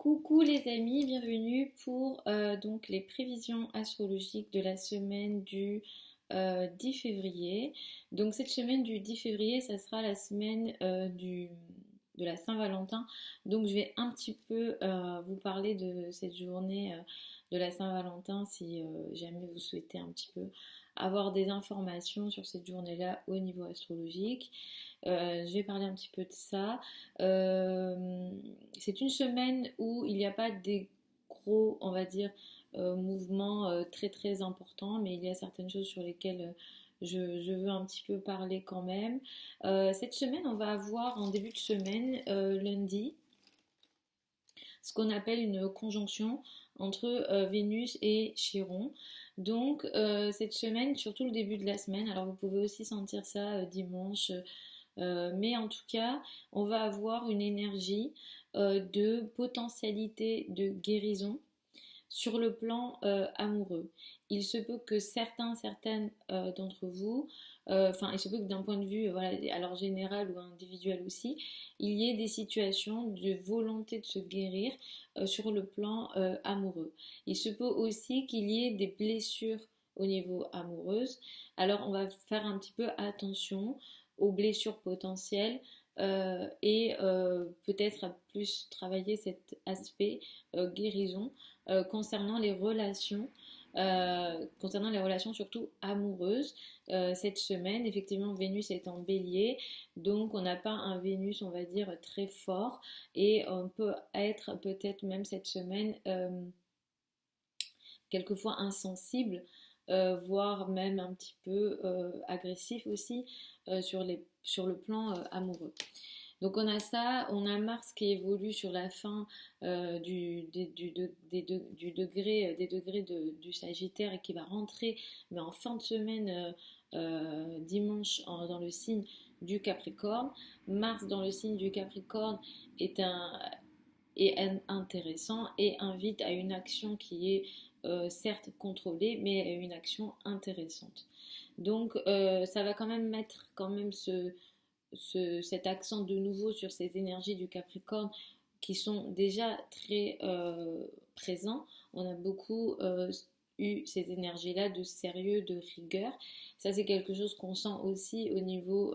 Coucou les amis, bienvenue pour donc les prévisions astrologiques de la semaine du 10 février. Donc cette semaine du 10 février, ça sera la semaine de la Saint-Valentin. Donc je vais un petit peu vous parler de cette journée de la Saint-Valentin si jamais vous souhaitez un petit peu avoir des informations sur cette journée-là au niveau astrologique. Je vais parler un petit peu de ça. Euh, c'est une semaine où il n'y a pas des gros, on va dire, mouvements très très importants, mais il y a certaines choses sur lesquelles je veux un petit peu parler quand même. Cette semaine, on va avoir en début de semaine, lundi, ce qu'on appelle une conjonction entre Vénus et Chiron. Donc cette semaine, surtout le début de la semaine, alors vous pouvez aussi sentir ça dimanche, mais en tout cas, on va avoir une énergie de potentialité de guérison sur le plan amoureux. Il se peut que certaines d'entre vous, il se peut que d'un point de vue voilà, alors général ou individuel aussi, il y ait des situations de volonté de se guérir sur le plan amoureux. Il se peut aussi qu'il y ait des blessures au niveau amoureuse. Alors on va faire un petit peu attention aux blessures potentielles et peut-être à plus travailler cet aspect guérison concernant les relations surtout amoureuses. Cette semaine, effectivement, Vénus est en bélier, donc on n'a pas un Vénus, on va dire, très fort, et on peut être peut-être même cette semaine quelquefois insensible, voire même un petit peu agressif aussi sur le plan amoureux. Donc on a ça, on a Mars qui évolue sur la fin des degrés du Sagittaire et qui va rentrer, mais en fin de semaine, dimanche, dans le signe du Capricorne. Mars dans le signe du Capricorne est intéressant et invite à une action qui est certes contrôlée, mais une action intéressante. Donc ça va quand même mettre quand même cet accent de nouveau sur ces énergies du Capricorne qui sont déjà très présents. On a beaucoup eu ces énergies-là de sérieux, de rigueur. Ça, c'est quelque chose qu'on sent aussi au niveau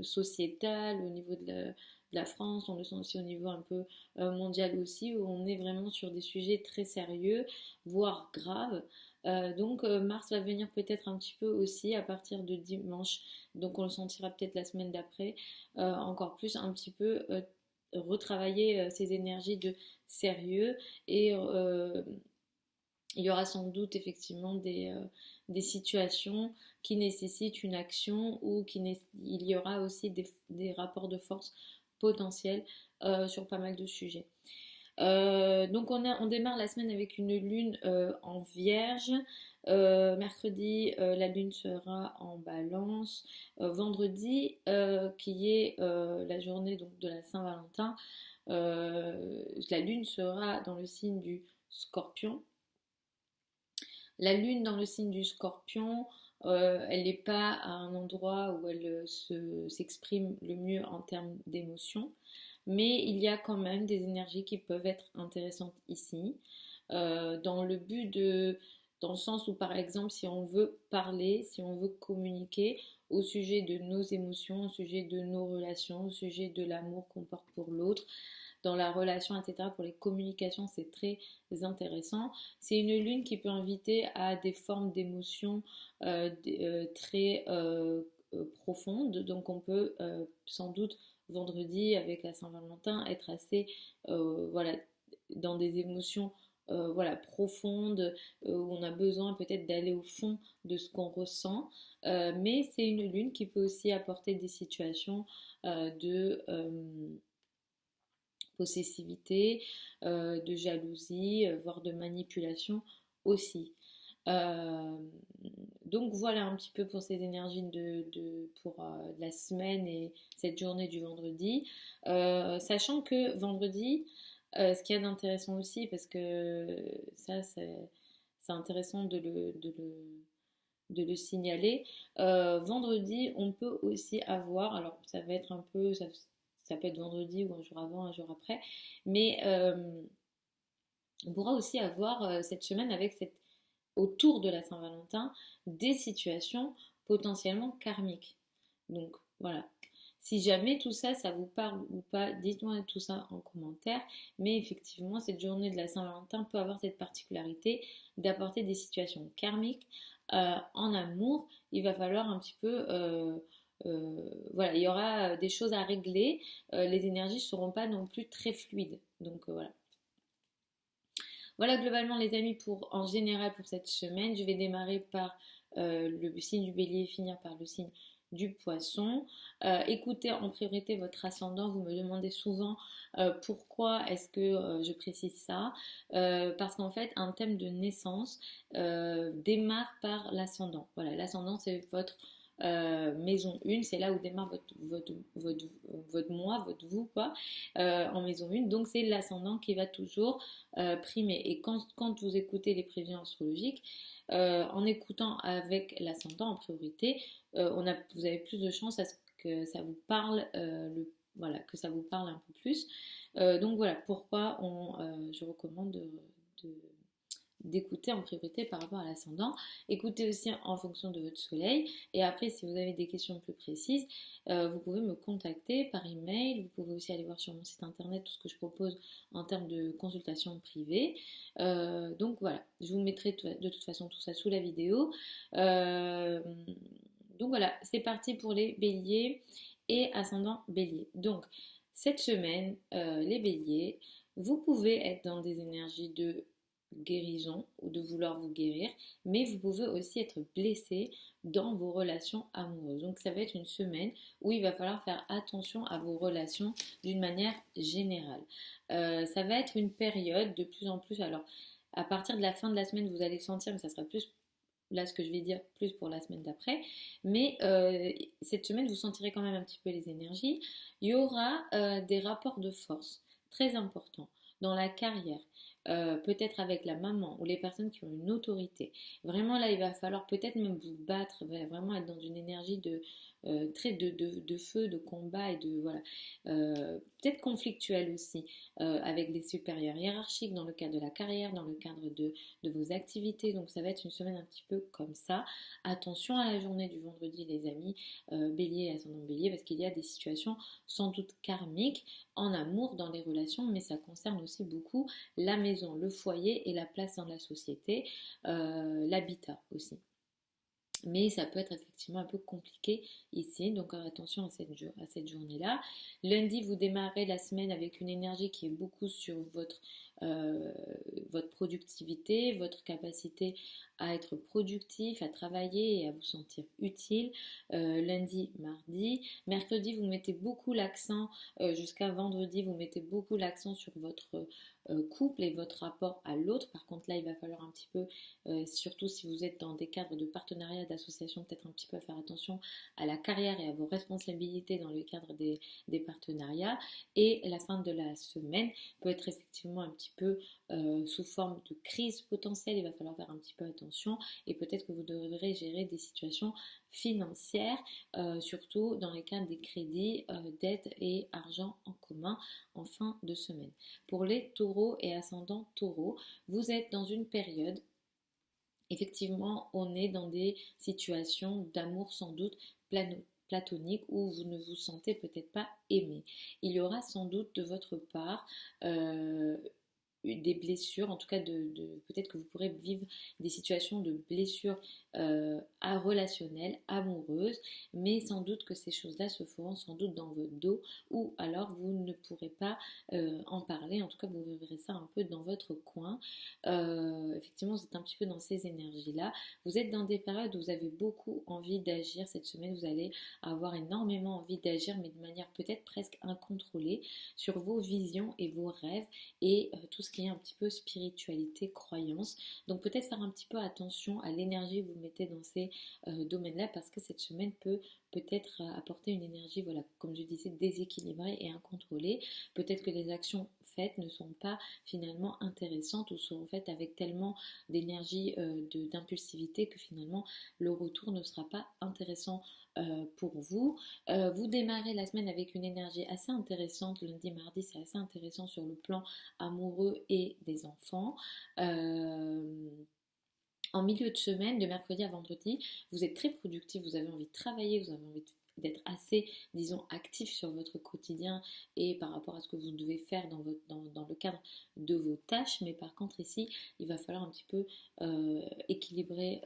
sociétal, au niveau de la France, on le sent aussi au niveau un peu mondial aussi, où on est vraiment sur des sujets très sérieux, voire graves. Donc Mars va venir peut-être un petit peu aussi à partir de dimanche, donc on le sentira peut-être la semaine d'après, encore plus un petit peu retravailler ces énergies de sérieux et il y aura sans doute effectivement des situations qui nécessitent une action ou il y aura aussi des rapports de force potentiels sur pas mal de sujets. Donc on démarre la semaine avec une lune en vierge. Mercredi, la lune sera en balance. Vendredi, qui est la journée donc, de la Saint-Valentin, la lune sera dans le signe du Scorpion. La lune dans le signe du Scorpion, elle n'est pas à un endroit où elle s'exprime le mieux en termes d'émotions, mais il y a quand même des énergies qui peuvent être intéressantes ici, dans dans le sens où par exemple si on veut parler, si on veut communiquer au sujet de nos émotions, au sujet de nos relations, au sujet de l'amour qu'on porte pour l'autre, dans la relation, etc. Pour les communications, c'est très intéressant. C'est une lune qui peut inviter à des formes d'émotions très profondes. Donc on peut sans doute vendredi avec la Saint-Valentin être assez voilà, dans des émotions voilà, profondes où on a besoin peut-être d'aller au fond de ce qu'on ressent. Mais c'est une lune qui peut aussi apporter des situations de possessivité, de jalousie, voire de manipulation aussi. Euh, donc voilà un petit peu pour ces énergies pour la semaine et cette journée du vendredi. Sachant que vendredi, ce qu'il y a d'intéressant aussi, parce que ça c'est intéressant de le signaler, vendredi on peut aussi avoir, alors ça va être un peu, ça peut être vendredi ou un jour avant, un jour après, mais on pourra aussi avoir cette semaine avec autour de la Saint-Valentin des situations potentiellement karmiques. Donc voilà. Si jamais tout ça, ça vous parle ou pas, dites-moi tout ça en commentaire. Mais effectivement, cette journée de la Saint-Valentin peut avoir cette particularité d'apporter des situations karmiques en amour. Il va falloir un petit peu voilà, il y aura des choses à régler. Les énergies ne seront pas non plus très fluides. Donc voilà. Voilà globalement les amis en général pour cette semaine. Je vais démarrer par le signe du bélier et finir par le signe du poisson. Écoutez en priorité votre ascendant. Vous me demandez souvent pourquoi est-ce que je précise ça. Parce qu'en fait un thème de naissance démarre par l'ascendant. Voilà, l'ascendant c'est votre maison 1, c'est là où démarre votre moi, votre vous, quoi, en maison 1. Donc c'est l'ascendant qui va toujours primer. Et quand vous écoutez les prévisions astrologiques, en écoutant avec l'ascendant en priorité, vous avez plus de chances à ce que ça vous parle, voilà, que ça vous parle un peu plus. Donc voilà pourquoi je recommande d'écouter en priorité par rapport à l'ascendant. Écoutez aussi en fonction de votre soleil. Et après, si vous avez des questions plus précises, vous pouvez me contacter par email. Vous pouvez aussi aller voir sur mon site internet tout ce que je propose en termes de consultation privée. Donc voilà, je vous mettrai de toute façon tout ça sous la vidéo. Donc voilà, c'est parti pour les béliers et ascendant bélier. Donc cette semaine, les béliers, vous pouvez être dans des énergies de guérison ou de vouloir vous guérir, mais vous pouvez aussi être blessé dans vos relations amoureuses. Donc ça va être une semaine où il va falloir faire attention à vos relations d'une manière générale. Ça va être une période de plus en plus, alors à partir de la fin de la semaine vous allez le sentir, mais ça sera plus là ce que je vais dire plus pour la semaine d'après, mais cette semaine vous sentirez quand même un petit peu les énergies. Il y aura des rapports de force très importants dans la carrière. Peut-être avec la maman ou les personnes qui ont une autorité. Vraiment là, il va falloir peut-être même vous battre, vraiment être dans une énergie très de feu, de combat et de voilà, peut-être conflictuel aussi avec les supérieurs hiérarchiques dans le cadre de la carrière, dans le cadre de vos activités. Donc ça va être une semaine un petit peu comme ça. Attention à la journée du vendredi les amis, bélier et ascendant bélier, parce qu'il y a des situations sans doute karmiques en amour dans les relations, mais ça concerne aussi beaucoup la maison, le foyer et la place dans la société, l'habitat aussi. Mais ça peut être effectivement un peu compliqué ici, donc attention à cette journée-là. Lundi, vous démarrez la semaine avec une énergie qui est beaucoup sur votre productivité, votre capacité à être productif, à travailler et à vous sentir utile. Lundi, mardi. Mercredi, vous mettez beaucoup l'accent, jusqu'à vendredi, vous mettez beaucoup l'accent sur votre couple et votre rapport à l'autre. Par contre, là, il va falloir un petit peu, surtout si vous êtes dans des cadres de partenariat, d'association, peut-être un petit peu faire attention à la carrière et à vos responsabilités dans le cadre des partenariats. Et la fin de la semaine peut être effectivement un petit peu sous forme de crise potentielle. Il va falloir faire un petit peu attention et peut-être que vous devrez gérer des situations financières, surtout dans les cas des crédits, dettes et argent en commun en fin de semaine. Pour les taureaux et ascendants taureaux, vous êtes dans une période, effectivement, on est dans des situations d'amour sans doute platonique où vous ne vous sentez peut-être pas aimé. Il y aura sans doute de votre part des blessures, en tout cas peut-être que vous pourrez vivre des situations de blessures relationnelles, amoureuses, mais sans doute que ces choses-là se feront sans doute dans votre dos ou alors vous ne pourrez pas en parler, en tout cas vous verrez ça un peu dans votre coin. Effectivement, vous êtes un petit peu dans ces énergies-là. Vous êtes dans des périodes où vous avez beaucoup envie d'agir. Cette semaine, vous allez avoir énormément envie d'agir, mais de manière peut-être presque incontrôlée sur vos visions et vos rêves et tout ce qui est un petit peu spiritualité, croyance. Donc peut-être faire un petit peu attention à l'énergie que vous mettez dans ces domaines-là parce que cette semaine peut-être apporter une énergie, voilà, comme je disais, déséquilibrée et incontrôlée. Peut-être que les actions faites ne sont pas finalement intéressantes ou sont faites avec tellement d'énergie, d'impulsivité que finalement le retour ne sera pas intéressant pour vous. Vous démarrez la semaine avec une énergie assez intéressante. Lundi, mardi, c'est assez intéressant sur le plan amoureux et des enfants. En milieu de semaine, de mercredi à vendredi, vous êtes très productif, vous avez envie de travailler, vous avez envie d'être assez, disons, actif sur votre quotidien et par rapport à ce que vous devez faire dans le cadre de vos tâches. Mais par contre ici, il va falloir un petit peu équilibrer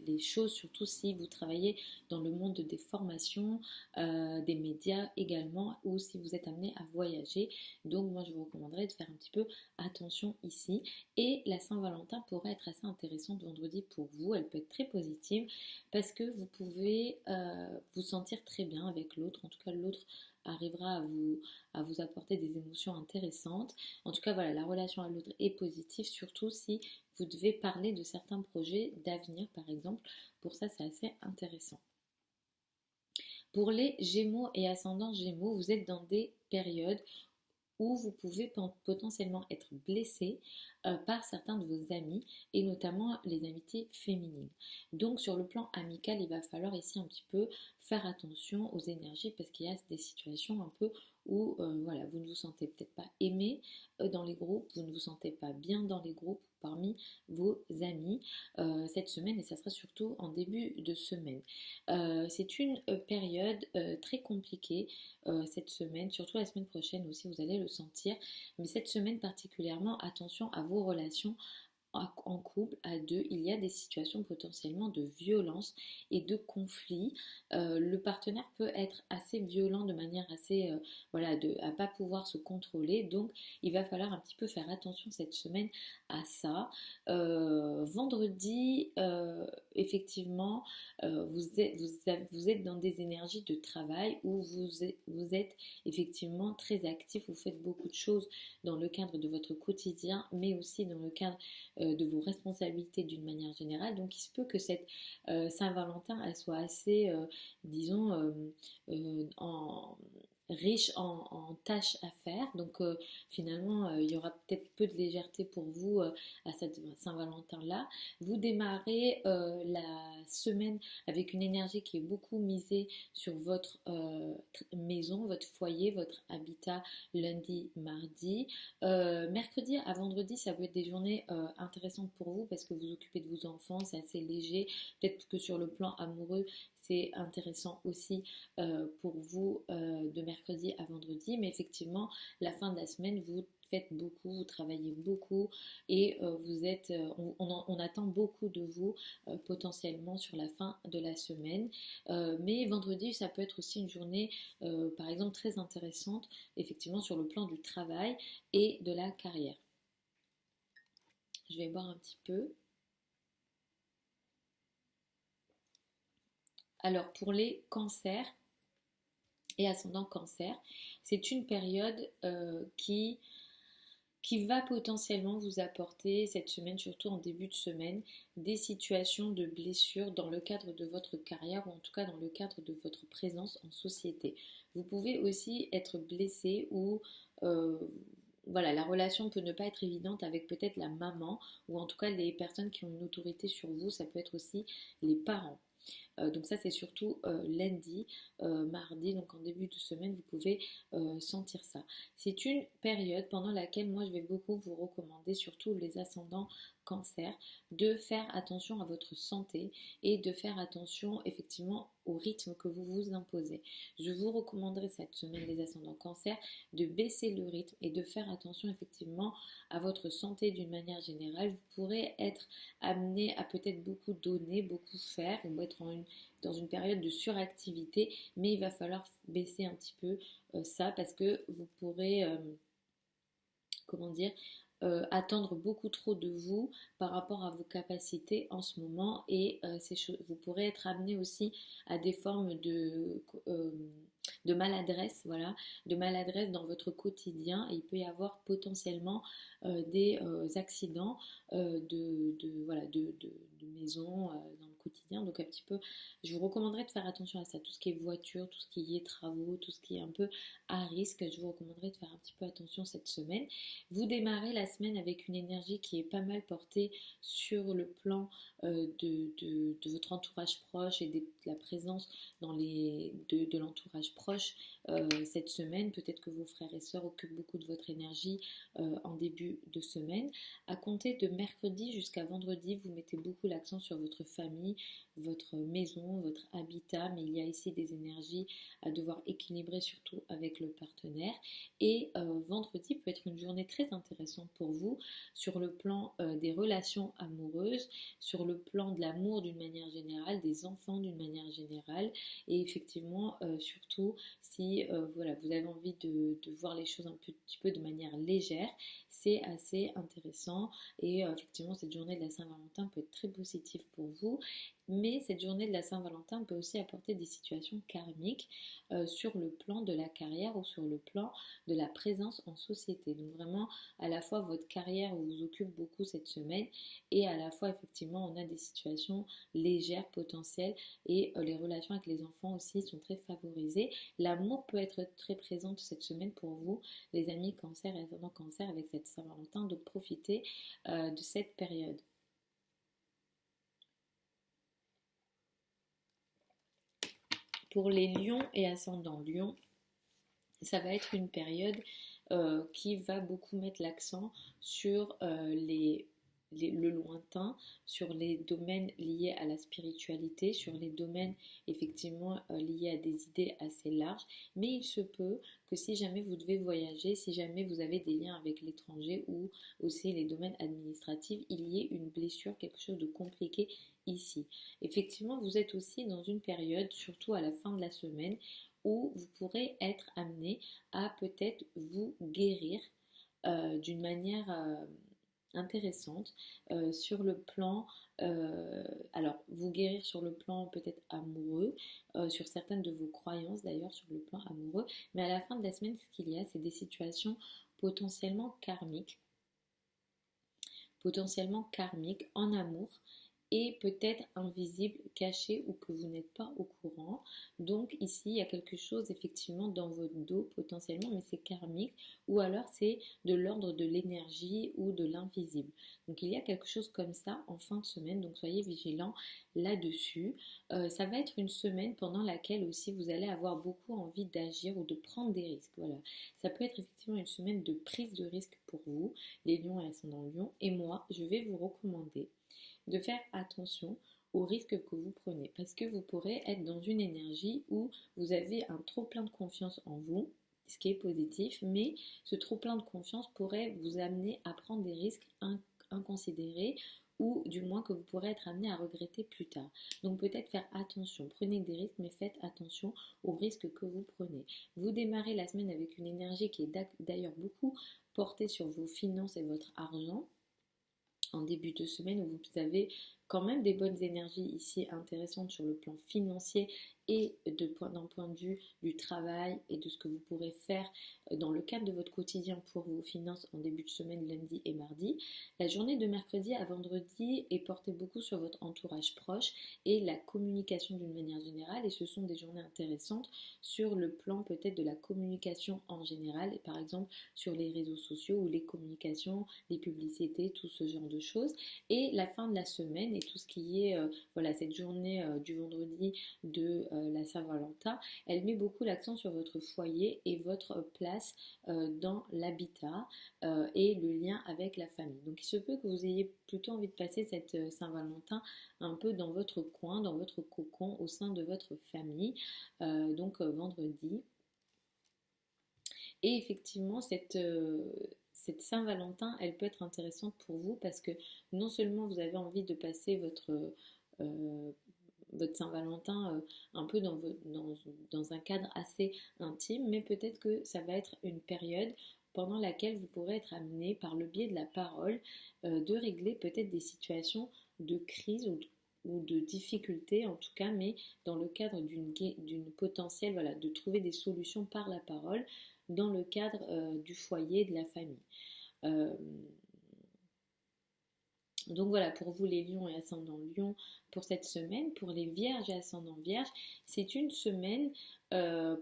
les choses, surtout si vous travaillez dans le monde des formations, des médias également, ou si vous êtes amené à voyager. Donc moi je vous recommanderais de faire un petit peu attention ici. Et la Saint-Valentin pourrait être assez intéressante vendredi pour vous, elle peut être très positive parce que vous pouvez vous sentir très bien avec l'autre, en tout cas l'autre arrivera à vous apporter des émotions intéressantes. En tout cas voilà, la relation à l'autre est positive, surtout si vous devez parler de certains projets d'avenir par exemple. Pour ça c'est assez intéressant. Pour les Gémeaux et ascendants Gémeaux, vous êtes dans des périodes où vous pouvez potentiellement être blessé par certains de vos amis et notamment les amitiés féminines. Donc sur le plan amical, il va falloir ici un petit peu faire attention aux énergies parce qu'il y a des situations un peu où voilà, vous ne vous sentez peut-être pas aimé dans les groupes, vous ne vous sentez pas bien dans les groupes parmi vos amis cette semaine et ça sera surtout en début de semaine. C'est une période très compliquée cette semaine, surtout la semaine prochaine aussi vous allez le sentir, mais cette semaine particulièrement attention à vos relations en couple, à deux, il y a des situations potentiellement de violence et de conflit. Le partenaire peut être assez violent de manière assez, voilà, à pas pouvoir se contrôler. Donc, il va falloir un petit peu faire attention cette semaine à ça. Vendredi, effectivement, vous êtes dans des énergies de travail où vous êtes effectivement très actif. Vous faites beaucoup de choses dans le cadre de votre quotidien, mais aussi dans le cadre de vos responsabilités d'une manière générale. Donc il se peut que cette Saint-Valentin, elle soit assez, disons, riche en tâches à faire. Donc finalement, il y aura peut-être peu de légèreté pour vous à cette Saint-Valentin-là. Vous démarrez la semaine avec une énergie qui est beaucoup misée sur votre maison, votre foyer, votre habitat lundi, mardi. Mercredi à vendredi, ça peut être des journées intéressantes pour vous parce que vous occupez de vos enfants, c'est assez léger. Peut-être que sur le plan amoureux, c'est intéressant aussi pour vous de mercredi à vendredi. Mais effectivement, la fin de la semaine, vous faites beaucoup, vous travaillez beaucoup et vous êtes, on attend beaucoup de vous potentiellement sur la fin de la semaine. Mais vendredi, ça peut être aussi une journée, par exemple, très intéressante, effectivement, sur le plan du travail et de la carrière. Je vais boire un petit peu. Alors pour les cancers et ascendant cancer, c'est une période qui va potentiellement vous apporter cette semaine, surtout en début de semaine, des situations de blessures dans le cadre de votre carrière ou en tout cas dans le cadre de votre présence en société. Vous pouvez aussi être blessé ou voilà, la relation peut ne pas être évidente avec peut-être la maman ou en tout cas les personnes qui ont une autorité sur vous, ça peut être aussi les parents. Donc ça c'est surtout lundi, mardi, donc en début de semaine vous pouvez sentir ça. C'est une période pendant laquelle moi je vais beaucoup vous recommander, surtout les ascendants cancer, de faire attention à votre santé et de faire attention effectivement au rythme que vous vous imposez. Je vous recommanderais cette semaine les ascendants cancer de baisser le rythme et de faire attention effectivement à votre santé d'une manière générale. Vous pourrez être amené à peut-être beaucoup donner, beaucoup faire, ou être dans une période de suractivité, mais il va falloir baisser un petit peu ça parce que vous pourrez, comment dire, attendre beaucoup trop de vous par rapport à vos capacités en ce moment et vous pourrez être amené aussi à des formes de maladresse, voilà, de maladresse dans votre quotidien et il peut y avoir potentiellement des accidents voilà, de maison dans le quotidien. Donc un petit peu, je vous recommanderais de faire attention à ça, tout ce qui est voiture, tout ce qui est travaux, tout ce qui est un peu à risque, je vous recommanderais de faire un petit peu attention cette semaine. Vous démarrez la semaine avec une énergie qui est pas mal portée sur le plan de votre entourage proche et de la présence de l'entourage proche cette semaine. Peut-être que vos frères et sœurs occupent beaucoup de votre énergie en début de semaine. À compter de mercredi jusqu'à vendredi, vous mettez beaucoup l'accent sur votre famille, votre maison, votre habitat, mais il y a ici des énergies à devoir équilibrer, surtout avec le partenaire. Et vendredi peut être une journée très intéressante pour vous sur le plan des relations amoureuses, sur le plan de l'amour d'une manière générale, des enfants d'une manière générale, et effectivement surtout si voilà, vous avez envie de voir les choses un petit peu de manière légère, c'est assez intéressant. Et effectivement cette journée de la Saint-Valentin peut être très positive pour vous, mais cette journée de la Saint-Valentin peut aussi apporter des situations karmiques sur le plan de la carrière ou sur le plan de la présence en société. Donc vraiment, à la fois votre carrière vous occupe beaucoup cette semaine et à la fois effectivement on a des situations légères potentielles et les relations avec les enfants aussi sont très favorisées. L'amour peut être très présente cette semaine pour vous, les amis cancer et ascendant cancer avec cette Saint-Valentin, donc profitez de cette période. Pour les lions et ascendants lions, ça va être une période qui va beaucoup mettre l'accent sur le lointain, sur les domaines liés à la spiritualité, sur les domaines effectivement liés à des idées assez larges. Mais il se peut que si jamais vous devez voyager, si jamais vous avez des liens avec l'étranger ou aussi les domaines administratifs, il y ait une blessure, quelque chose de compliqué ici. Effectivement, vous êtes aussi dans une période, surtout à la fin de la semaine, où vous pourrez être amené à peut-être vous guérir d'une manière intéressante sur le plan, alors vous guérir sur le plan peut-être amoureux, sur certaines de vos croyances d'ailleurs sur le plan amoureux, mais à la fin de la semaine, ce qu'il y a, c'est des situations potentiellement karmiques en amour et peut-être invisible, caché ou que vous n'êtes pas au courant. Donc ici, il y a quelque chose effectivement dans votre dos potentiellement, mais c'est karmique ou alors c'est de l'ordre de l'énergie ou de l'invisible. Donc il y a quelque chose comme ça en fin de semaine, donc soyez vigilants là-dessus. Ça va être une semaine pendant laquelle aussi vous allez avoir beaucoup envie d'agir ou de prendre des risques. Voilà, ça peut être effectivement une semaine de prise de risque pour vous, les lions et ascendant lion. Et moi, je vais vous recommander de faire attention aux risques que vous prenez parce que vous pourrez être dans une énergie où vous avez un trop plein de confiance en vous, ce qui est positif, mais ce trop plein de confiance pourrait vous amener à prendre des risques inconsidérés ou du moins que vous pourrez être amené à regretter plus tard. Donc peut-être faire attention, prenez des risques mais faites attention aux risques que vous prenez. Vous démarrez la semaine avec une énergie qui est d'ailleurs beaucoup portée sur vos finances et votre argent en début de semaine où vous avez quand même des bonnes énergies ici intéressantes sur le plan financier et d'un point de vue du travail et de ce que vous pourrez faire dans le cadre de votre quotidien pour vos finances en début de semaine, lundi et mardi. La journée de mercredi à vendredi est portée beaucoup sur votre entourage proche et la communication d'une manière générale, et ce sont des journées intéressantes sur le plan peut-être de la communication en général, et par exemple sur les réseaux sociaux ou les communications, les publicités, tout ce genre de choses. Et la fin de la semaine et tout ce qui est voilà, cette journée du vendredi de la Saint-Valentin, elle met beaucoup l'accent sur votre foyer et votre place dans l'habitat et le lien avec la famille. Donc il se peut que vous ayez plutôt envie de passer cette Saint-Valentin un peu dans votre coin, dans votre cocon, au sein de votre famille, donc vendredi. Et effectivement, cette Saint-Valentin, elle peut être intéressante pour vous parce que non seulement vous avez envie de passer euh, votre Saint-Valentin un peu dans un cadre assez intime, mais peut-être que ça va être une période pendant laquelle vous pourrez être amené par le biais de la parole de régler peut-être des situations de crise ou de difficultés en tout cas, mais dans le cadre d'une potentielle, voilà, de trouver des solutions par la parole dans le cadre du foyer, de la famille. Donc voilà, pour vous les lions et ascendant lion pour cette semaine, pour les vierges et ascendant vierge, c'est une semaine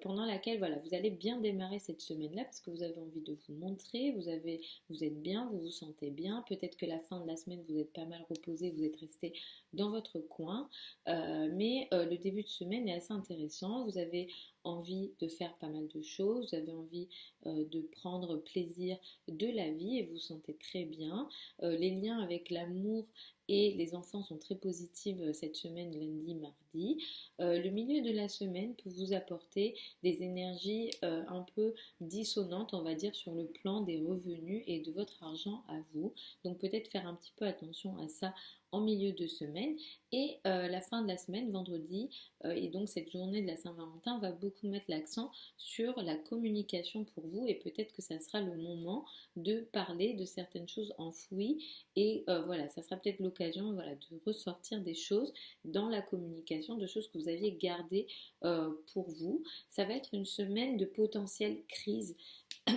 pendant laquelle voilà, vous allez bien démarrer cette semaine-là parce que vous avez envie de vous montrer, vous êtes bien, vous vous sentez bien, peut-être que la fin de la semaine vous êtes pas mal reposé, vous êtes resté dans votre coin, mais le début de semaine est assez intéressant, vous avez envie de faire pas mal de choses, vous avez envie de prendre plaisir de la vie et vous vous sentez très bien. Les liens avec l'amour et les enfants sont très positifs cette semaine, lundi, mardi. Le milieu de la semaine peut vous apporter des énergies un peu dissonantes, on va dire, sur le plan des revenus et de votre argent à vous. Donc peut-être faire un petit peu attention à ça en milieu de semaine. Et la fin de la semaine, vendredi, et donc cette journée de la Saint-Valentin va beaucoup mettre l'accent sur la communication pour vous et peut-être que ça sera le moment de parler de certaines choses enfouies et voilà, ça sera peut-être l'occasion voilà, de ressortir des choses dans la communication, de choses que vous aviez gardées pour vous. Ça va être une semaine de potentielle crise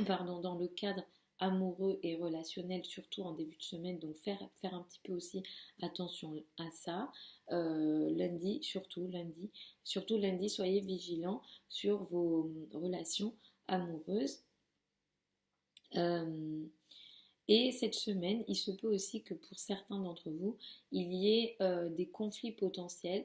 pardon, dans le cadre amoureux et relationnel, surtout en début de semaine, donc faire un petit peu aussi attention à ça. Surtout lundi, soyez vigilants sur vos relations amoureuses. Euh, et cette semaine, il se peut aussi que pour certains d'entre vous, il y ait des conflits potentiels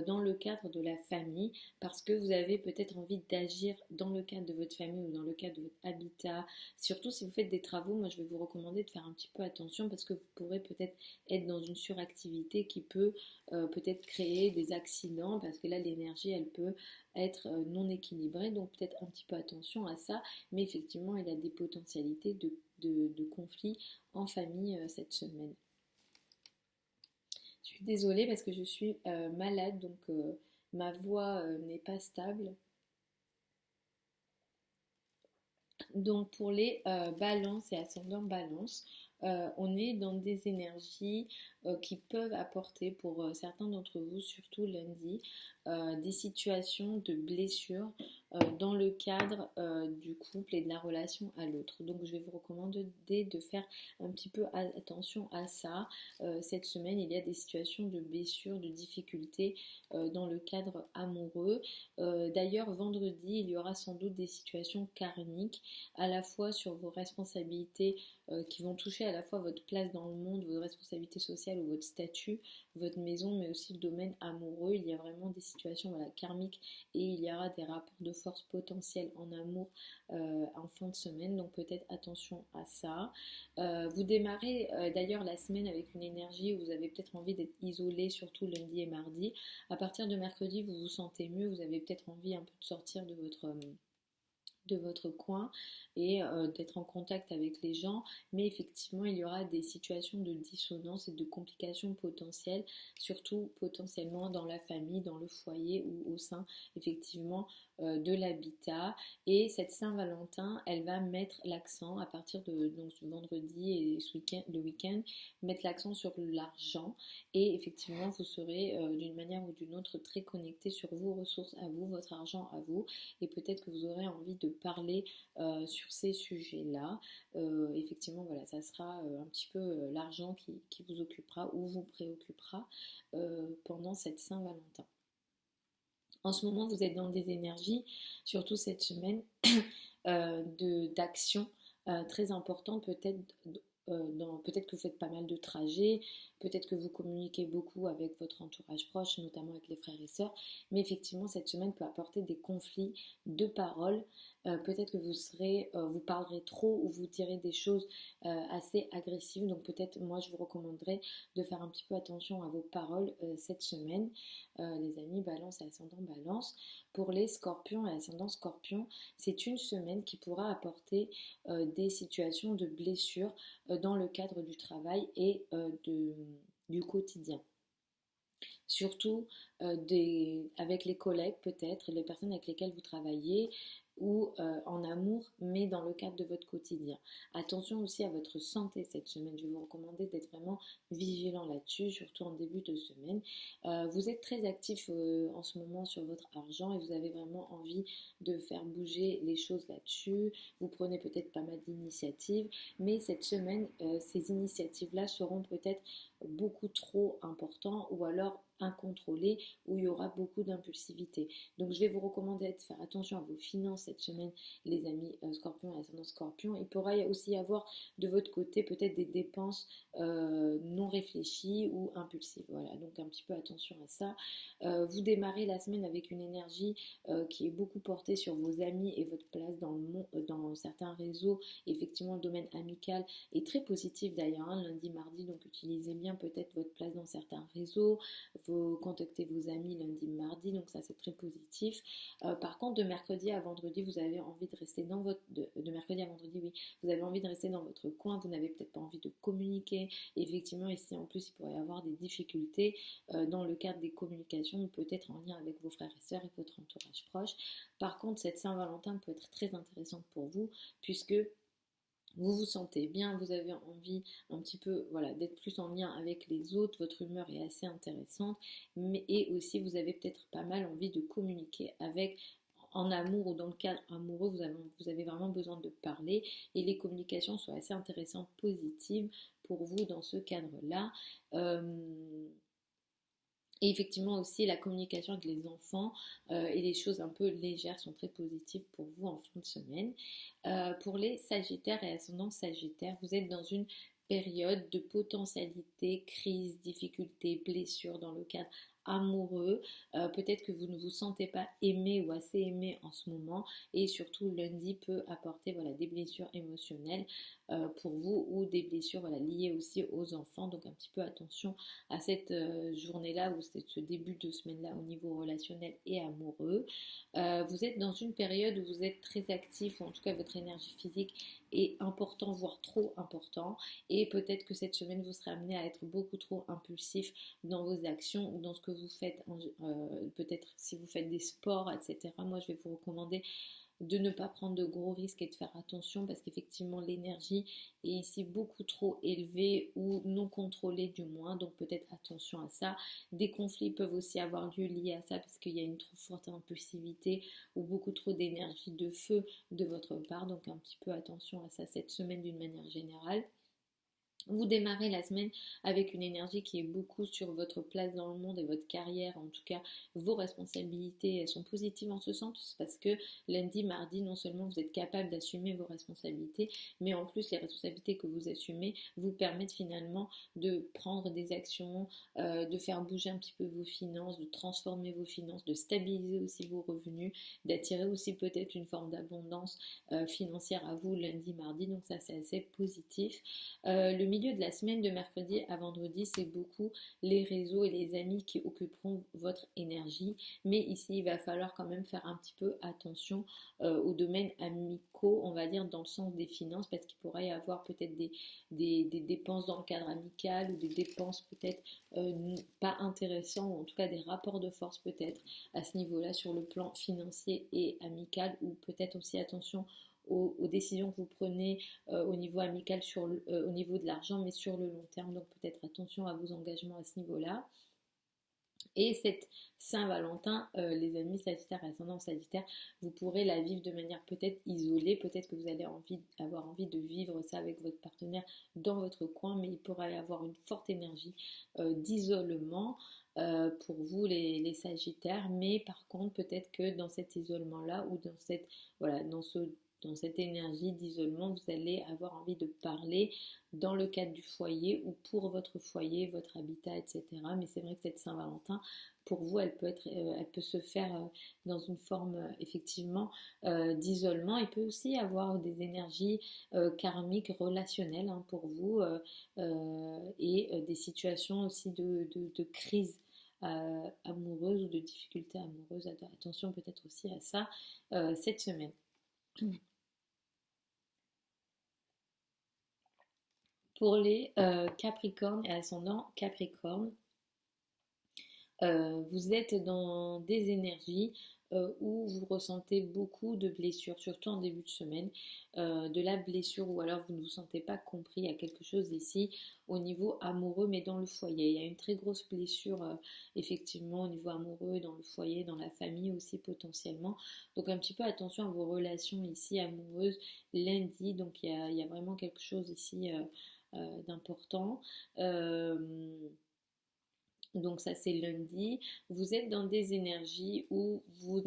dans le cadre de la famille parce que vous avez peut-être envie d'agir dans le cadre de votre famille ou dans le cadre de votre habitat. Surtout si vous faites des travaux, moi je vais vous recommander de faire un petit peu attention parce que vous pourrez peut-être être dans une suractivité qui peut peut-être créer des accidents parce que là l'énergie elle peut être non équilibrée, donc peut-être un petit peu attention à ça, mais effectivement il y a des potentialités de conflits en famille cette semaine. Je suis désolée parce que je suis malade, donc ma voix n'est pas stable. Donc pour les balances et ascendants balance, on est dans des énergies qui peuvent apporter pour certains d'entre vous, surtout lundi, des situations de blessures dans le cadre du couple et de la relation à l'autre. Donc je vais vous recommander de faire un petit peu attention à ça. Cette semaine, il y a des situations de blessures, de difficultés dans le cadre amoureux. D'ailleurs, vendredi, il y aura sans doute des situations karmiques à la fois sur vos responsabilités qui vont toucher à la fois votre place dans le monde, vos responsabilités sociales ou votre statut, votre maison, mais aussi le domaine amoureux. Il y a vraiment des situations voilà, karmiques et il y aura des rapports de force potentiels en amour en fin de semaine, donc peut-être attention à ça. Vous démarrez d'ailleurs la semaine avec une énergie où vous avez peut-être envie d'être isolé, surtout lundi et mardi. À partir de mercredi, vous vous sentez mieux, vous avez peut-être envie un peu de sortir de votre coin et d'être en contact avec les gens, mais effectivement il y aura des situations de dissonance et de complications potentielles, surtout potentiellement dans la famille, dans le foyer ou au sein effectivement de l'habitat. Et cette Saint-Valentin, elle va mettre l'accent à partir de donc, ce vendredi et le week-end, mettre l'accent sur l'argent et effectivement vous serez d'une manière ou d'une autre très connecté sur vos ressources à vous, votre argent à vous, et peut-être que vous aurez envie de parler sur ces sujets-là. Effectivement, voilà, ça sera un petit peu l'argent qui vous occupera ou vous préoccupera pendant cette Saint-Valentin. En ce moment, vous êtes dans des énergies, surtout cette semaine, d'action très importante, peut-être que vous faites pas mal de trajets, peut-être que vous communiquez beaucoup avec votre entourage proche, notamment avec les frères et sœurs, mais effectivement cette semaine peut apporter des conflits de paroles. Peut-être que vous parlerez trop ou vous direz des choses assez agressives, donc peut-être moi je vous recommanderais de faire un petit peu attention à vos paroles cette semaine, les amis balance et ascendant balance. Pour les scorpions et ascendant scorpion, c'est une semaine qui pourra apporter des situations de blessures dans le cadre du travail et du quotidien. Surtout avec les collègues peut-être, les personnes avec lesquelles vous travaillez, ou en amour, mais dans le cadre de votre quotidien. Attention aussi à votre santé cette semaine. Je vais vous recommander d'être vraiment vigilant là-dessus, surtout en début de semaine. Vous êtes très actif en ce moment sur votre argent et vous avez vraiment envie de faire bouger les choses là-dessus. Vous prenez peut-être pas mal d'initiatives, mais cette semaine, ces initiatives-là seront peut-être beaucoup trop importantes ou alors incontrôlées, où il y aura beaucoup d'impulsivité. Donc je vais vous recommander de faire attention à vos finances cette semaine, les amis scorpions et ascendant scorpion. Il pourra aussi y avoir de votre côté peut-être des dépenses non réfléchies ou impulsives. Voilà, donc un petit peu attention à ça. Vous démarrez la semaine avec une énergie qui est beaucoup portée sur vos amis et votre place dans le monde, dans certains réseaux. Effectivement, le domaine amical est très positif d'ailleurs, hein, lundi, mardi, donc utilisez bien peut-être votre place dans certains réseaux. Vous contactez vos amis lundi, mardi, donc ça c'est très positif. Par contre, de mercredi à vendredi, vous avez envie de rester dans votre... De mercredi à vendredi, oui, vous avez envie de rester dans votre coin, vous n'avez peut-être pas envie de communiquer. Effectivement, ici en plus, il pourrait y avoir des difficultés dans le cadre des communications, ou peut-être en lien avec vos frères et sœurs et votre entourage proche. Par contre, cette Saint-Valentin peut être très intéressante pour vous, puisque vous vous sentez bien, vous avez envie un petit peu voilà, d'être plus en lien avec les autres, votre humeur est assez intéressante, mais et aussi vous avez peut-être pas mal envie de communiquer avec en amour ou dans le cadre amoureux, vous avez vraiment besoin de parler et les communications sont assez intéressantes, positives pour vous dans ce cadre-là. Et effectivement aussi la communication avec les enfants et les choses un peu légères sont très positives pour vous en fin de semaine. Pour les Sagittaires et ascendants Sagittaires, vous êtes dans une période de potentialité, crise, difficulté, blessure dans le cadre amoureux. Peut-être que vous ne vous sentez pas aimé ou assez aimé en ce moment et surtout lundi peut apporter voilà, des blessures émotionnelles pour vous ou des blessures voilà, liées aussi aux enfants. Donc un petit peu attention à cette journée-là ou ce début de semaine-là au niveau relationnel et amoureux. Vous êtes dans une période où vous êtes très actif, ou en tout cas votre énergie physique est important, voire trop important. Et peut-être que cette semaine, vous serez amené à être beaucoup trop impulsif dans vos actions ou dans ce que vous faites. Peut-être si vous faites des sports, etc. Moi, je vais vous recommander de ne pas prendre de gros risques et de faire attention parce qu'effectivement l'énergie est ici beaucoup trop élevée ou non contrôlée du moins, donc peut-être attention à ça. Des conflits peuvent aussi avoir lieu liés à ça parce qu'il y a une trop forte impulsivité ou beaucoup trop d'énergie de feu de votre part, donc un petit peu attention à ça cette semaine d'une manière générale. Vous démarrez la semaine avec une énergie qui est beaucoup sur votre place dans le monde et votre carrière, en tout cas vos responsabilités, elles sont positives en ce sens parce que lundi, mardi, non seulement vous êtes capable d'assumer vos responsabilités, mais en plus les responsabilités que vous assumez vous permettent finalement de prendre des actions, de faire bouger un petit peu vos finances, de transformer vos finances, de stabiliser aussi vos revenus, d'attirer aussi peut-être une forme d'abondance financière à vous lundi, mardi, donc ça c'est assez positif. Le milieu de la semaine de mercredi à vendredi, c'est beaucoup les réseaux et les amis qui occuperont votre énergie. Mais ici, il va falloir quand même faire un petit peu attention aux domaines amicaux, on va dire dans le sens des finances, parce qu'il pourrait y avoir peut-être des dépenses dans le cadre amical ou des dépenses peut-être pas intéressantes, ou en tout cas des rapports de force peut-être à ce niveau-là sur le plan financier et amical, ou peut-être aussi attention aux décisions que vous prenez au niveau amical, au niveau de l'argent, mais sur le long terme. Donc peut-être attention à vos engagements à ce niveau-là. Et cette Saint-Valentin, les amis Sagittaires et ascendant Sagittaire, vous pourrez la vivre de manière peut-être isolée, peut-être que vous allez avoir envie de vivre ça avec votre partenaire dans votre coin, mais il pourra y avoir une forte énergie d'isolement pour vous les Sagittaires, mais par contre peut-être que dans cet isolement-là ou voilà, dans cette énergie d'isolement, vous allez avoir envie de parler dans le cadre du foyer ou pour votre foyer, votre habitat, etc. Mais c'est vrai que cette Saint-Valentin, pour vous, elle peut se faire dans une forme effectivement d'isolement. Il peut aussi avoir des énergies karmiques relationnelles hein, pour vous et des situations aussi de crise amoureuse ou de difficultés amoureuses. Attention peut-être aussi à ça cette semaine. Pour les Capricornes et ascendants Capricorne, vous êtes dans des énergies où vous ressentez beaucoup de blessures, surtout en début de semaine, de la blessure ou alors vous ne vous sentez pas compris. Il y a quelque chose ici au niveau amoureux, mais dans le foyer. Il y a une très grosse blessure effectivement au niveau amoureux, dans le foyer, dans la famille aussi potentiellement. Donc un petit peu attention à vos relations ici amoureuses lundi. Donc il y a vraiment quelque chose ici d'important. Euh, donc ça c'est lundi. Vous êtes dans des énergies où vous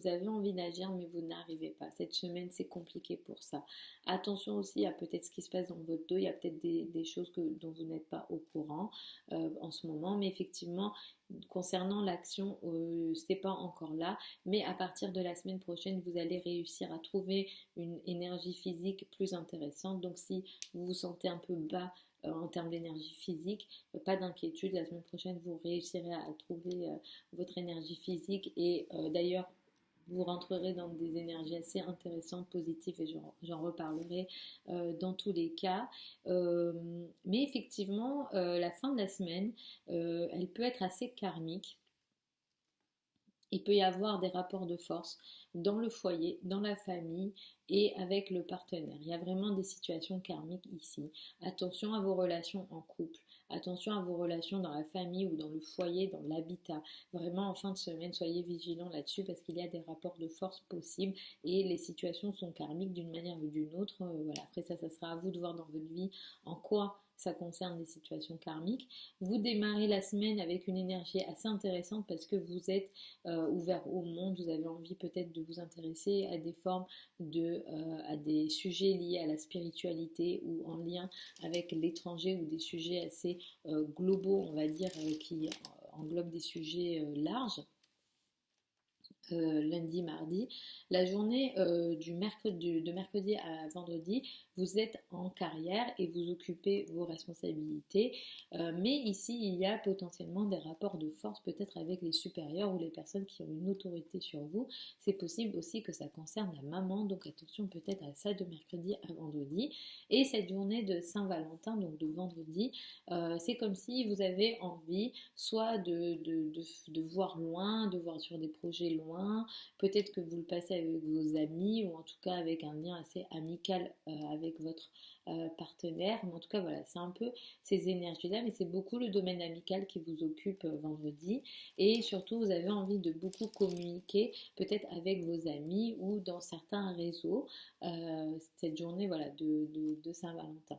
avez envie d'agir mais vous n'arrivez pas. Cette semaine c'est compliqué pour ça. Attention aussi à peut-être ce qui se passe dans votre dos. Il y a peut-être des choses dont vous n'êtes pas au courant en ce moment. Mais effectivement concernant l'action, c'est pas encore là. Mais à partir de la semaine prochaine vous allez réussir à trouver une énergie physique plus intéressante. Donc si vous vous sentez un peu bas en termes d'énergie physique, pas d'inquiétude, la semaine prochaine vous réussirez à trouver votre énergie physique et d'ailleurs vous rentrerez dans des énergies assez intéressantes, positives et j'en reparlerai dans tous les cas. Mais effectivement, la fin de la semaine, elle peut être assez karmique. Il peut y avoir des rapports de force dans le foyer, dans la famille et avec le partenaire. Il y a vraiment des situations karmiques ici. Attention à vos relations en couple, attention à vos relations dans la famille ou dans le foyer, dans l'habitat. Vraiment en fin de semaine, soyez vigilants là-dessus parce qu'il y a des rapports de force possibles et les situations sont karmiques d'une manière ou d'une autre. Voilà. Après ça sera à vous de voir dans votre vie en quoi ça concerne les situations karmiques. Vous démarrez la semaine avec une énergie assez intéressante parce que vous êtes ouvert au monde, vous avez envie peut-être de vous intéresser à des formes à des sujets liés à la spiritualité ou en lien avec l'étranger ou des sujets assez globaux, on va dire, qui englobent des sujets larges. Lundi, mardi. La journée de mercredi à vendredi, vous êtes en carrière et vous occupez vos responsabilités. Mais ici, il y a potentiellement des rapports de force, peut-être avec les supérieurs ou les personnes qui ont une autorité sur vous. C'est possible aussi que ça concerne la maman, donc attention peut-être à ça de mercredi à vendredi. Et cette journée de Saint-Valentin, donc de vendredi, c'est comme si vous avez envie soit de voir loin, de voir sur des projets loin. Peut-être que vous le passez avec vos amis ou en tout cas avec un lien assez amical avec votre partenaire. Mais en tout cas, voilà, c'est un peu ces énergies-là, mais c'est beaucoup le domaine amical qui vous occupe vendredi. Et surtout, vous avez envie de beaucoup communiquer, peut-être avec vos amis ou dans certains réseaux, cette journée voilà, de Saint-Valentin.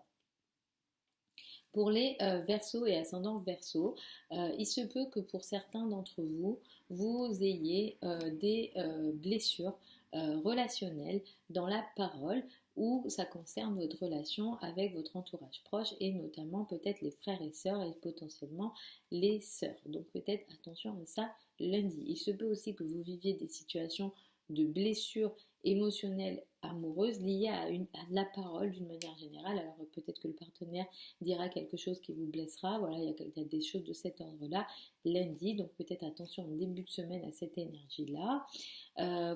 Pour les Verseaux et ascendants Verseaux, il se peut que pour certains d'entre vous, vous ayez des blessures relationnelles dans la parole ou ça concerne votre relation avec votre entourage proche et notamment peut-être les frères et sœurs et potentiellement les sœurs. Donc peut-être attention à ça lundi. Il se peut aussi que vous viviez des situations de blessures émotionnelles amoureuses liées à la parole d'une manière générale. Alors peut-être que le partenaire dira quelque chose qui vous blessera. Voilà, il y a des choses de cet ordre-là lundi. Donc peut-être attention en début de semaine à cette énergie-là.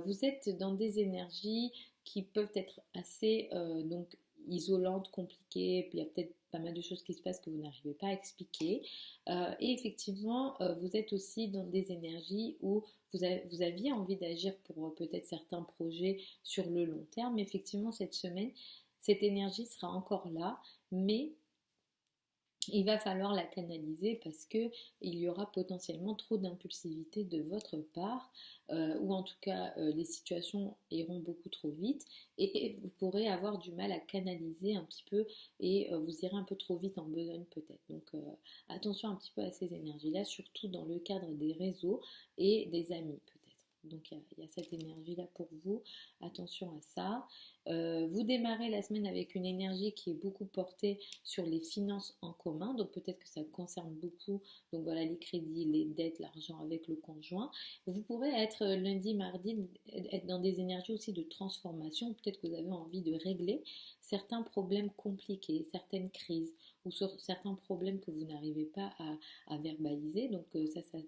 Vous êtes dans des énergies qui peuvent être assez donc isolantes, compliquées, puis il y a peut-être pas mal de choses qui se passent que vous n'arrivez pas à expliquer. Et effectivement, vous êtes aussi dans des énergies où vous aviez envie d'agir pour peut-être certains projets sur le long terme. Effectivement, cette semaine, cette énergie sera encore là, mais il va falloir la canaliser parce que il y aura potentiellement trop d'impulsivité de votre part ou en tout cas les situations iront beaucoup trop vite et vous pourrez avoir du mal à canaliser un petit peu et vous irez un peu trop vite en besogne peut-être. Donc attention un petit peu à ces énergies-là, surtout dans le cadre des réseaux et des amis peut-être. Donc il y a cette énergie-là pour vous, attention à ça. Vous démarrez la semaine avec une énergie qui est beaucoup portée sur les finances en commun, donc peut-être que ça concerne beaucoup, donc voilà les crédits, les dettes, l'argent avec le conjoint. Vous pourrez être lundi, mardi, être dans des énergies aussi de transformation, peut-être que vous avez envie de régler certains problèmes compliqués, certaines crises ou sur certains problèmes que vous n'arrivez pas à verbaliser, donc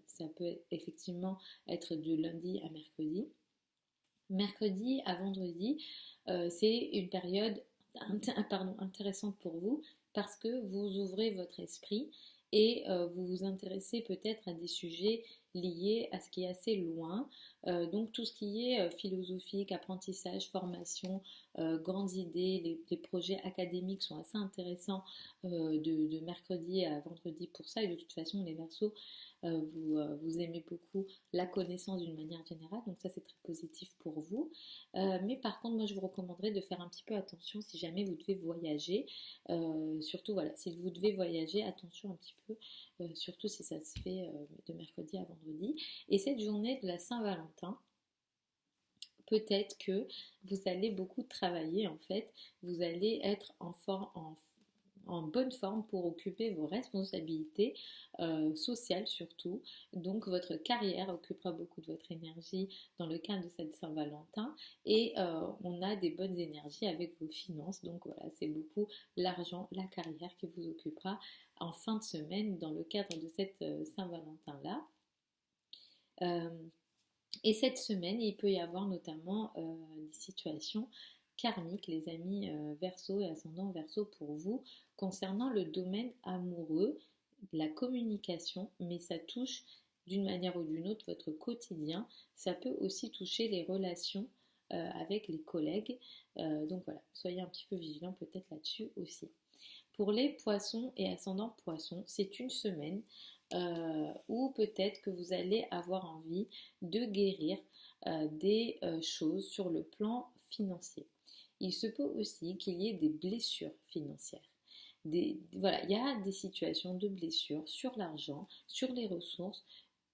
ça peut effectivement être de lundi à mercredi. Mercredi à vendredi, c'est une période intéressante pour vous parce que vous ouvrez votre esprit et vous vous intéressez peut-être à des sujets lié à ce qui est assez loin. Donc tout ce qui est philosophique, apprentissage, formation, grandes idées, les projets académiques sont assez intéressants de mercredi à vendredi pour ça. Et de toute façon, les Verseaux, vous aimez beaucoup la connaissance d'une manière générale, donc ça c'est très positif pour vous. Mais par contre, moi je vous recommanderais de faire un petit peu attention si jamais vous devez voyager. Surtout, voilà, si vous devez voyager, attention un petit peu, surtout si ça se fait de mercredi à vendredi. Et cette journée de la Saint-Valentin, peut-être que vous allez beaucoup travailler en fait, vous allez être en bonne forme pour occuper vos responsabilités sociales surtout. Donc votre carrière occupera beaucoup de votre énergie dans le cadre de cette Saint-Valentin et on a des bonnes énergies avec vos finances. Donc voilà, c'est beaucoup l'argent, la carrière qui vous occupera en fin de semaine dans le cadre de cette Saint-Valentin-là. Euh, et cette semaine, il peut y avoir notamment des situations karmiques, les amis Verseau et ascendant Verseau pour vous, concernant le domaine amoureux, la communication, mais ça touche d'une manière ou d'une autre votre quotidien. Ça peut aussi toucher les relations avec les collègues. Donc voilà, soyez un petit peu vigilants peut-être là-dessus aussi. Pour les poissons et ascendants poissons, c'est une semaine où peut-être que vous allez avoir envie de guérir des choses sur le plan financier. Il se peut aussi qu'il y ait des blessures financières. Voilà, il y a des situations de blessures sur l'argent, sur les ressources,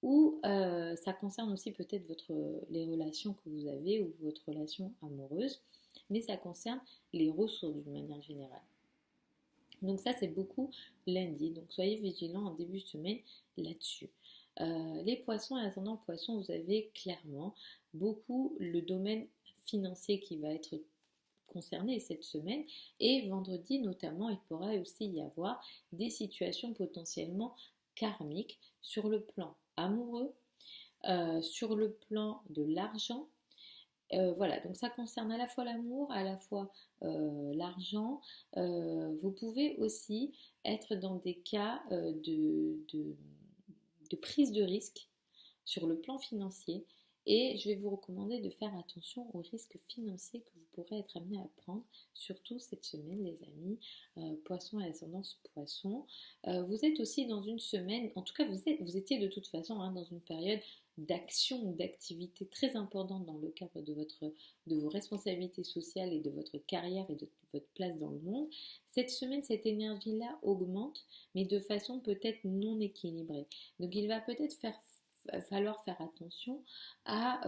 où ça concerne aussi peut-être les relations que vous avez ou votre relation amoureuse, mais ça concerne les ressources d'une manière générale. Donc ça, c'est beaucoup lundi. Donc soyez vigilants en début de semaine là-dessus. Les poissons et ascendant poissons, vous avez clairement beaucoup le domaine financier qui va être concerné cette semaine. Et vendredi notamment, il pourra aussi y avoir des situations potentiellement karmiques sur le plan amoureux, sur le plan de l'argent. Voilà, donc ça concerne à la fois l'amour, à la fois l'argent. Vous pouvez aussi être dans des cas de prise de risque sur le plan financier. Et je vais vous recommander de faire attention aux risques financiers que vous pourrez être amené à prendre, surtout cette semaine, les amis, poissons et ascendance poissons. Vous êtes aussi dans une semaine, en tout cas vous étiez de toute façon dans une période d'action ou d'activité très importante dans le cadre de vos responsabilités sociales et de votre carrière et de votre place dans le monde. Cette semaine, cette énergie-là augmente, mais de façon peut-être non équilibrée. Donc il va peut-être falloir faire attention à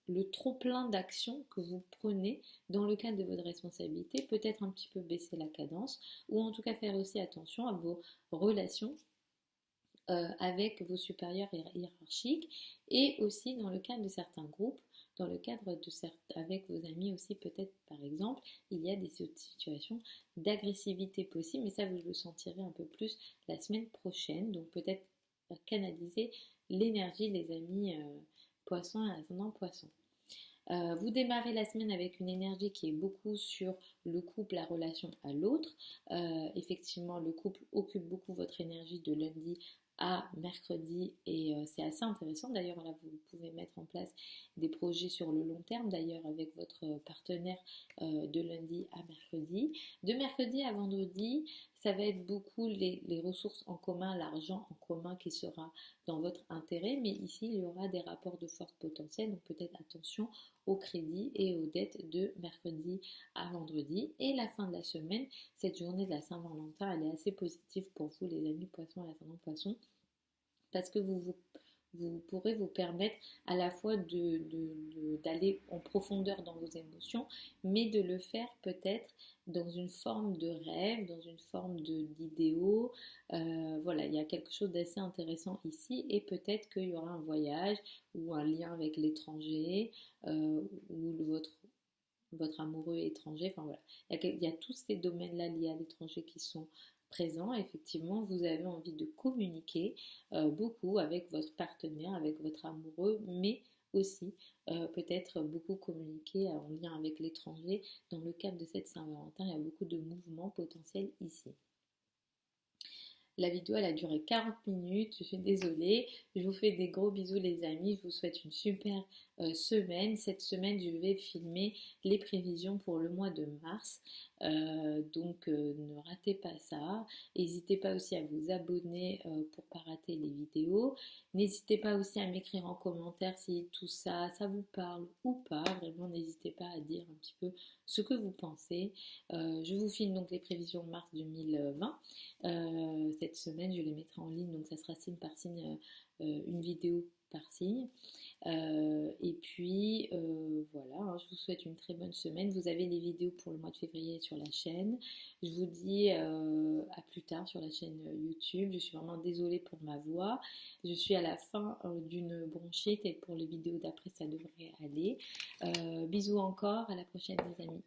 le trop plein d'actions que vous prenez dans le cadre de votre responsabilité, peut-être un petit peu baisser la cadence ou en tout cas faire aussi attention à vos relations avec vos supérieurs hiérarchiques et aussi dans le cadre de certains groupes, dans le cadre avec vos amis aussi peut-être par exemple, il y a des situations d'agressivité possible, mais ça vous le sentirez un peu plus la semaine prochaine, donc peut-être canaliser l'énergie les amis poissons et ascendant poissons. Vous démarrez la semaine avec une énergie qui est beaucoup sur le couple, la relation à l'autre. Effectivement, le couple occupe beaucoup votre énergie de lundi à mercredi et c'est assez intéressant. D'ailleurs, là, vous pouvez mettre en place des projets sur le long terme, d'ailleurs, avec votre partenaire de lundi à mercredi. De mercredi à vendredi, ça va être beaucoup les ressources en commun, l'argent en commun qui sera dans votre intérêt, mais ici, il y aura des rapports de force potentiels, donc peut-être attention au crédit et aux dettes de mercredi à vendredi. Et la fin de la semaine, cette journée de la Saint-Valentin, elle est assez positive pour vous les amis poissons et ascendant poissons parce que vous pourrez vous permettre à la fois d'aller en profondeur dans vos émotions, mais de le faire peut-être dans une forme de rêve, dans une forme d'idéaux. Voilà, il y a quelque chose d'assez intéressant ici et peut-être qu'il y aura un voyage ou un lien avec l'étranger ou votre amoureux étranger. Enfin voilà, il y a tous ces domaines-là liés à l'étranger qui sont présents. Effectivement, vous avez envie de communiquer beaucoup avec votre partenaire, avec votre amoureux, mais aussi peut-être beaucoup communiquer en lien avec l'étranger. Dans le cadre de cette Saint-Valentin, il y a beaucoup de mouvements potentiels ici. La vidéo elle a duré 40 minutes, je suis désolée. Je vous fais des gros bisous les amis, je vous souhaite une super semaine. Cette semaine je vais filmer les prévisions pour le mois de mars. Donc ne ratez pas ça. N'hésitez pas aussi à vous abonner pour ne pas rater les vidéos. N'hésitez pas aussi à m'écrire en commentaire si tout ça, ça vous parle ou pas. Vraiment, n'hésitez pas à dire un petit peu ce que vous pensez. Je vous filme donc les prévisions mars 2020. Cette semaine, je les mettrai en ligne, donc ça sera signe par signe, une vidéo par signe. Et puis voilà, hein, je vous souhaite une très bonne semaine. Vous avez les vidéos pour le mois de février sur la chaîne. Je vous dis à plus tard sur la chaîne YouTube. Je suis vraiment désolée pour ma voix. Je suis à la fin d'une bronchite et pour les vidéos d'après ça devrait aller. Bisous encore, à la prochaine les amis.